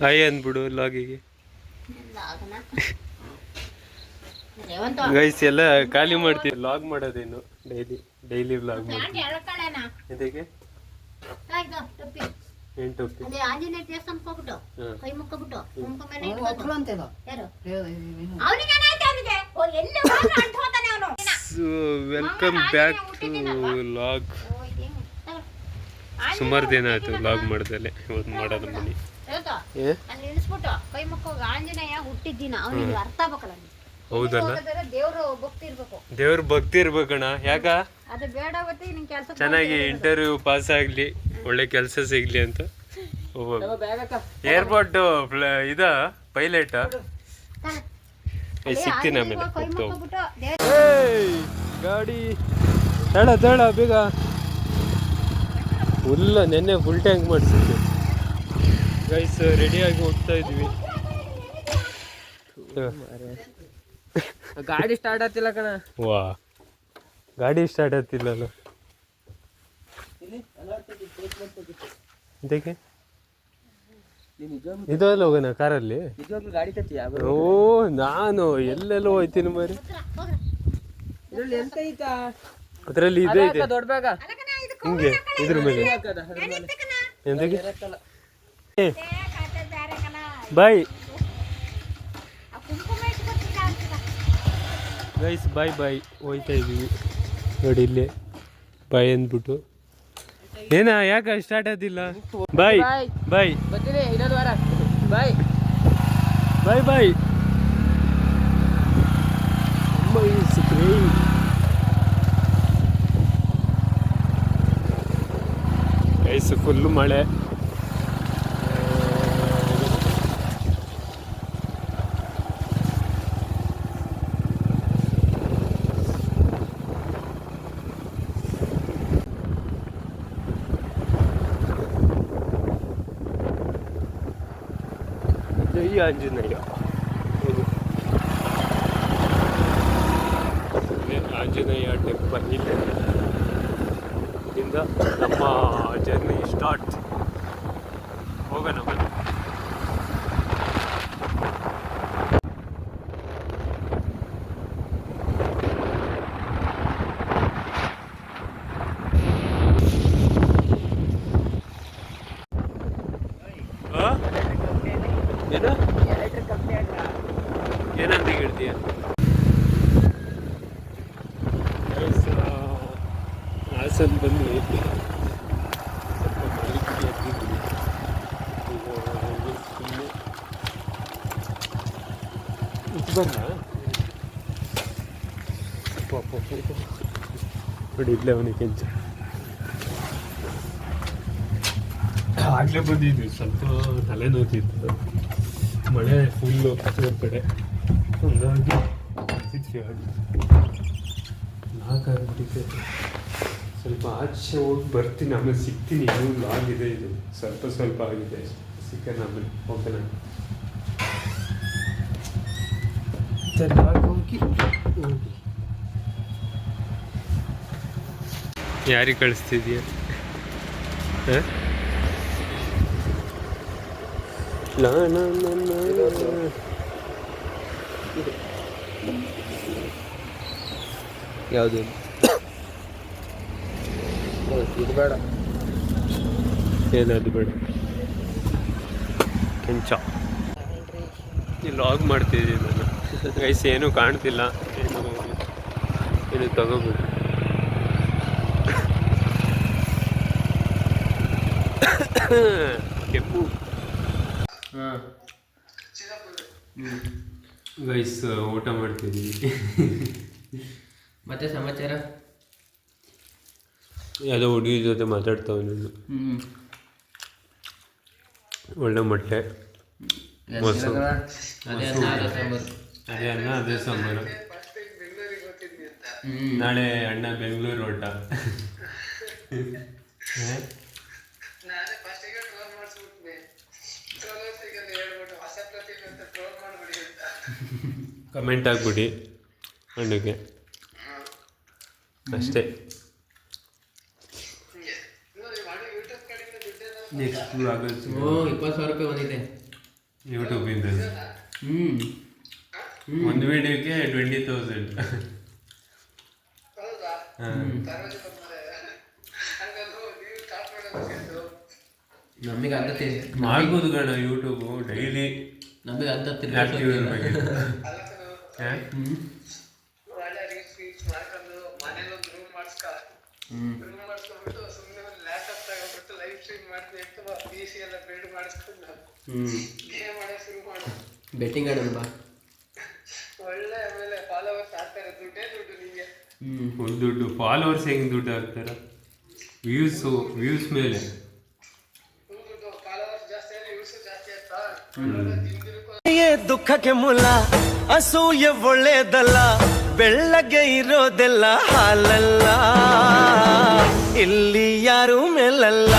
Hi ಅಂದ್ಬಿಡು ಲಾಗಿಗೆ. Guys ಎಲ್ಲ ಖಾಲಿ ಮಾಡ್ತೀವಿ. ಲಾಗ್ ಮಾಡೋದೇನು ಡೈಲಿ ವ್ಲಾಗ್ ಮಾಡ್ತೀವಿ. ಇದಕ್ಕೆ ಏನು ಟೊಪ್ಪಿ? ಆಂಜನೇಯ ದೇವಸ್ಥಾನಕ್ಕೆ ಹೋಗ್ಬಿಟ್ಟು ಕೈ ಮುಕ್ಕೊಬಿಟ್ಟು ವೆಲ್ಕಮ್ ಬ್ಯಾಕ್ ಟು ಲಾಗ್. ಸುಮಾರು ದಿನ ಆಯ್ತು ಲಾಗ್ ಮಾಡ್ದಲೆ. ಇವತ್ತು ಮಾಡೋದು ಮನಿ ಕೈ ಮುಕ್ಕೋಗ ಆಂಜನೇಯ ಹುಟ್ಟಿದ್ದಿನ ಅವ್ನಿಗೆ ಅರ್ಥ ಆಗ್ಬೇಕಲ್ಲ. ಹೌದಲ್ಲ, ದೇವ್ರ ಭಕ್ತಿ ಇರ್ಬೇಕಣ್ಣ. ಯಾಕ ಅದು ಬೇಡ ಕೆಲಸ ಚೆನ್ನಾಗಿ ಇಂಟರ್ವ್ಯೂ ಪಾಸ್ ಆಗ್ಲಿ, ಒಳ್ಳೆ ಕೆಲಸ ಸಿಗ್ಲಿ ಅಂತ. ಏರ್ಪೋರ್ಟ್ ಇದ ಪೈಲಟ್ ಸಿಗ್ತೀನಿ ಆಮೇಲೆ. ಗಾಡಿ ತೇಳ ಬೇಗ. ಫುಲ್ ನೆನ್ನೆ ಫುಲ್ ಟ್ಯಾಂಕ್ ಮಾಡಿಸಿದ್ವಿ ಗೈಸ್. ರೆಡಿಯಾಗಿ ಹೋಗ್ತಾ ಇದ್ವಿ. ಗಾಡಿ ಸ್ಟಾರ್ಟ್ ಆಗ್ತಿಲ್ಲ ಕಣ. ವಾ, ಗಾಡಿ ಸ್ಟಾರ್ಟ್ ಆಗ್ತಿಲ್ಲಲ್ಲ. ಇದಕ್ಕೆ ಇದಲ್ಲ ಹೋಗೋಣ ಕಾರಲ್ಲಿ. ಗಾಡಿ ತತ್ತೀಯ? ಓ, ನಾನು ಎಲ್ಲೆಲ್ಲೋ ಹೋಯ್ತೀನಿ ಮರಿ. ಅದರಲ್ಲಿ ಇದೆ ಇದೆ ದೊಡ್ಡ ಬ್ಯಾಗ ಹಿಂಗೆ ಇದ್ರ ಮೇಲೆ. ಬಾಯ್ ಗೈಸ್, ಬಾಯ್ ಬಾಯ್. ಹೋಯ್ತಾ ಇದೀವಿ ನೋಡಿ, ಇಲ್ಲೇ ಬಾಯ್ ಅಂದ್ಬಿಟ್ಟು. ಏನ ಯಾಕ ಸ್ಟಾರ್ಟ್ ಆದಿಲ್ಲ? ಬಾಯ್ ಬಾಯ್ ಬರ್ತೀನಿ ಇನ್ನೊಂದು ವಾರ. ಬಾಯ್ ಬಾಯ್ ಬಾಯ್. ಗೈಸ್ ಫುಲ್ಲು ಮಳೆ. ಜೈ ಆಂಜನೇಯ. ಆಂಜನೇಯ ಟೆಂಪಲ್ ಇಲ್ಲೇ. ಇಲ್ಲಿಂದ ನಮ್ಮ ಜರ್ನಿ ಸ್ಟಾರ್ಟ್. ಹೋಗೋಣ ಬನ್ನಿ. ಏನಂತ ಹೇಳ್ತೀಯ? ಹಾಸನ್ ಬಂದ್ವಿ. ನೋಡಿ ಇಲ್ಲೇ ಅವನಿಗೆ ಕೆಂಚ. ಆಗಲೇ ಬಂದಿದ್ವಿ, ಸ್ವಲ್ಪ ತಲೆ ನೋತಿತ್ತು. ಮಳೆ ಫುಲ್ಲು ಒಂದು ಕಡೆ, ಹಂಗಾಗಿ ನಾಲ್ಕಾಗ್ಬಿಟ್ಟಿದೆ. ಸ್ವಲ್ಪ ಆಚೆ ಹೋಗಿ ಬರ್ತೀನಿ, ಆಮೇಲೆ ಸಿಗ್ತೀನಿ. ಇನ್ನೂ ಆಗಿದೆ, ಇದು ಸ್ವಲ್ಪ ಆಗಿದೆ. ಸಿಕ್ಕನ ಆಮೇಲೆ ಓಕೆನಾ? ಹೋಗಿ ಯಾರಿಗೆ ಕಳಿಸ್ತಿದ್ಯಾ? ಯಾವುದು ಇದು ಬೇಡ, ಏನದು ಬೇಡ. ಕೆಂಚ ಇಲ್ಲಿ ಲಾಗ್ ಮಾಡ್ತಿದ್ದೀನಿ ನಾನು. ಗೈಸ್ ಏನೂ ಕಾಣ್ತಿಲ್ಲ, ಏನು ತಗೋಬಿಡಿ. ಕೆಂಪು. ಗೈಸ್ ಊಟ ಮಾಡ್ತಿದ್ದೀವಿ. ಮತ್ತೆ ಸಮಾಚಾರ? ಯಾವುದೋ ಹುಡುಗಿ ಜೊತೆ ಮಾತಾಡ್ತಾವೆ ನೀನು. ಒಳ್ಳೆ ಮೊಟ್ಟೆ, ಮೊಸರು, ಅದೇ ಅನ್ನ ಅದೇ ಸಾಂಬಾರು. ನಾಳೆ ಅಣ್ಣ ಬೆಂಗಳೂರು ಹೊರಟ. ಕಮೆಂಟ್ ಹಾಕ್ಬಿಡಿ ಅಣ್ಣಗೆ ಅಷ್ಟೇ. ನೆಕ್ಸ್ಟ್ 20,000 ರೂಪಾಯಿ ಬಂದಿದೆ. ಯೂಟ್ಯೂಬಿಂದ ಹ್ಞೂ ಒಂದು ವಿಡಿಯೋಗೆ 20,000. ನಮಗೆ ಅಂತ ಮಾಡ್ಬೋದು ಗಣ ಯೂಟ್ಯೂಬು ಡೈಲಿ ನಮಗೆ ಅಂತ ಆಕ್ಟಿವ್ ಇರಬೇಕು. ಬೆಟ್ಟಿಂಗ್ ಆಡೋಣ ಬಾ. ಒಂದು ದುಡ್ಡು ಫಾಲೋವರ್ಸ್ ಹೆಂಗೆ ದುಡ್ಡು ಹಾಕ್ತಾರ? ವ್ಯೂಸ್ ಮೇಲೆ. ದುಃಖಕ್ಕೆ ಮೂಲ ಅಸೂಯೆ ಒಳ್ಳೇದಲ್ಲ, ಬೆಳ್ಳಗೆ ಇರೋದೆಲ್ಲ ಹಾಲಲ್ಲ, ಇಲ್ಲಿ ಯಾರು ಮೇಲಲ್ಲ.